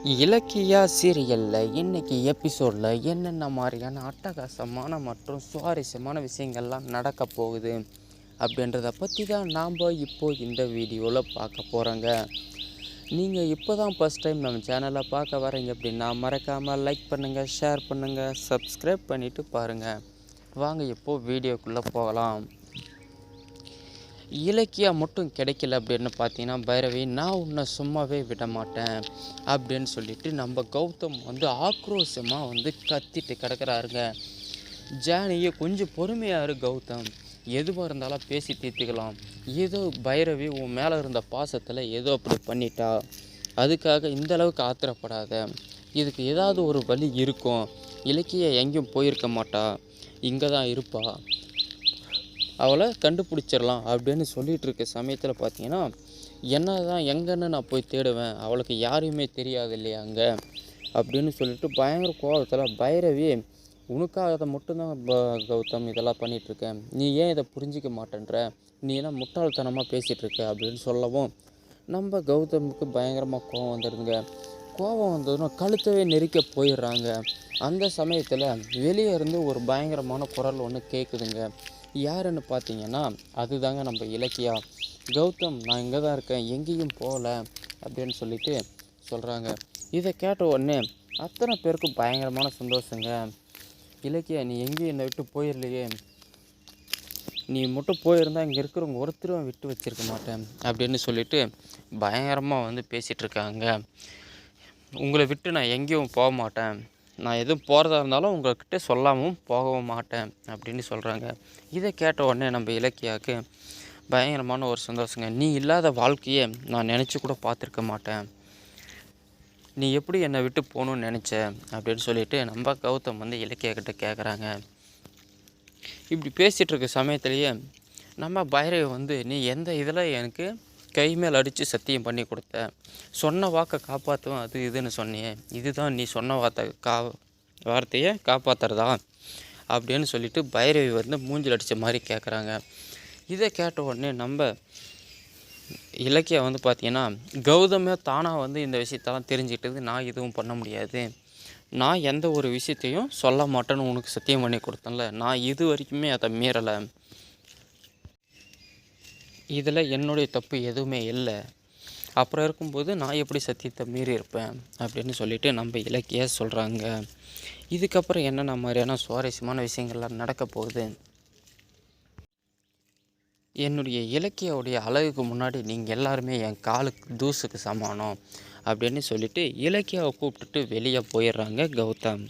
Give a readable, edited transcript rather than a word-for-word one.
இலக்கியா சீரியலில் இன்னைக்கு எபிசோடில் என்னென்ன மாதிரியான அட்டகாசமான மற்றும் சுவாரஸ்யமான விஷயங்கள்லாம் நடக்க போகுது அப்படின்றத பற்றி தான் நாம் இப்போது இந்த வீடியோவில் பார்க்க போகிறோங்க. நீங்கள் இப்போ தான் ஃபஸ்ட் டைம் நம்ம சேனலை பார்க்க வரீங்க அப்படின்னா மறக்காமல் லைக் பண்ணுங்கள், ஷேர் பண்ணுங்கள், சப்ஸ்கிரைப் பண்ணிவிட்டு பாருங்கள். வாங்க இப்போது வீடியோக்குள்ளே போகலாம். இலக்கியா மட்டும் கிடைக்கல அப்படின்னு பார்த்தீங்கன்னா பைரவி, நான் உன்னை சும்மாவே விட மாட்டேன் அப்படின்னு சொல்லிட்டு நம்ம கௌதம் ஆக்ரோஷமாக கத்திட்டு கிடக்கிறாருங்க. ஜானியை கொஞ்சம் பொறுமையாரு கௌதம், எதுவாக இருந்தாலும் பேசி தீர்த்துக்கலாம். ஏதோ பைரவி உன் மேலே இருந்த பாசத்தில் ஏதோ அப்படி பண்ணிட்டா, அதுக்காக இந்த அளவுக்கு ஆத்திரப்படாத. இதுக்கு ஏதாவது ஒரு வழி இருக்கும். இலக்கியா எங்கேயும் போயிருக்க மாட்டா, இங்கே தான் இருப்பா, அவளை கண்டுபிடிச்சிடலாம் அப்படின்னு சொல்லிகிட்டு இருக்க சமயத்தில் பார்த்தீங்கன்னா, என்ன தான் எங்கன்னு நான் போய் தேடுவேன், அவளுக்கு யாரையுமே தெரியாது இல்லையா அங்கே அப்படின்னு சொல்லிட்டு பயங்கர கோபத்தில் பைரவி, உனக்காக அதை மட்டும்தான் கௌதம் இதெல்லாம் பண்ணிகிட்ருக்கேன், நீ ஏன் இதை புரிஞ்சிக்க மாட்டேன்ற, நீ என்ன முட்டாள்தனமாக பேசிகிட்ருக்க அப்படின்னு சொல்லவும் நம்ம கௌதமுக்கு பயங்கரமாக கோபம் வந்துடுதுங்க. கோபம் வந்ததுன்னா கழுத்தவே நெரிக்க போயிடுறாங்க. அந்த சமயத்தில் வெளியே இருந்து ஒரு பயங்கரமான குரல் ஒன்று கேட்குதுங்க. யாருன்னு பார்த்தீங்கன்னா அதுதாங்க நம்ம இலக்கியா. கௌதம், நான் இங்கே தான் இருக்கேன், எங்கேயும் போகல அப்படின்னு சொல்லிட்டு சொல்கிறாங்க. இதை கேட்ட உடனே அத்தனை பேருக்கும் பயங்கரமான சந்தோஷங்க. இலக்கியா, நீ எங்கேயும் என்னை விட்டு போயிடலையே, நீ மட்டும் போயிருந்தால் இங்கே இருக்கிறவங்க ஒருத்தரும் விட்டு வச்சிருக்க மாட்டேன் அப்படின்னு சொல்லிட்டு பயங்கரமாக பேசிகிட்டு இருக்காங்க. உங்களை விட்டு நான் எங்கேயும் போக மாட்டேன், நான் எதுவும் போகிறதா இருந்தாலும் உங்கள்கிட்ட சொல்லாமல் போகவும் மாட்டேன் அப்படின்னு சொல்கிறாங்க. இதை கேட்ட உடனே நம்ம இலக்கியாவுக்கு பயங்கரமான ஒரு சந்தோஷங்க. நீ இல்லாத வாழ்க்கையே நான் நினச்சி கூட பார்த்துருக்க மாட்டேன், நீ எப்படி என்னை விட்டு போகணுன்னு நினச்ச அப்படின்னு சொல்லிட்டு நம்ம கௌதம் இலக்கியா கிட்ட கேட்குறாங்க. இப்படி பேசிகிட்டு இருக்க சமயத்துலேயே நம்ம பைரவி நீ எந்த இதில் எனக்கு கை மேல் அடித்து சத்தியம் பண்ணி கொடுத்த, சொன்ன வாக்கை காப்பாற்றுவேன் அது இதுன்னு சொன்னியே, இதுதான் நீ சொன்ன வார்த்தையை காப்பாற்றுறதா அப்படின்னு சொல்லிட்டு பைரவி மூஞ்சில் அடித்த மாதிரி கேட்குறாங்க. இதை கேட்ட உடனே நம்ம இலக்கியா பார்த்தீங்கன்னா, கௌதமே தானாக இந்த விஷயத்தெல்லாம் தெரிஞ்சுக்கிட்டது, நான் எதுவும் பண்ண முடியாது, நான் எந்த ஒரு விஷயத்தையும் சொல்ல மாட்டேன்னு உனக்கு சத்தியம் பண்ணி கொடுத்தேன்ல, நான் இது வரைக்குமே அதை மீறலை, இதில் என்னுடைய தப்பு எதுவுமே இல்லை, அப்புறம் இருக்கும்போது நான் எப்படி சத்தியத்தை மீறி இருப்பேன் அப்படின்னு சொல்லிட்டு நம்ம இலக்கியா சொல்கிறாங்க. இதுக்கப்புறம் என்னென்ன மாதிரியான சுவாரஸ்யமான விஷயங்கள்லாம் நடக்க போகுது, என்னுடைய இலக்கியாவுடைய அழகுக்கு முன்னாடி நீங்கள் எல்லாருமே என் காலுக்கு தூசுக்கு சமானம் அப்படின்னு சொல்லிட்டு இலக்கியாவை கூப்பிட்டுட்டு வெளியே போயிடுறாங்க கௌதம்.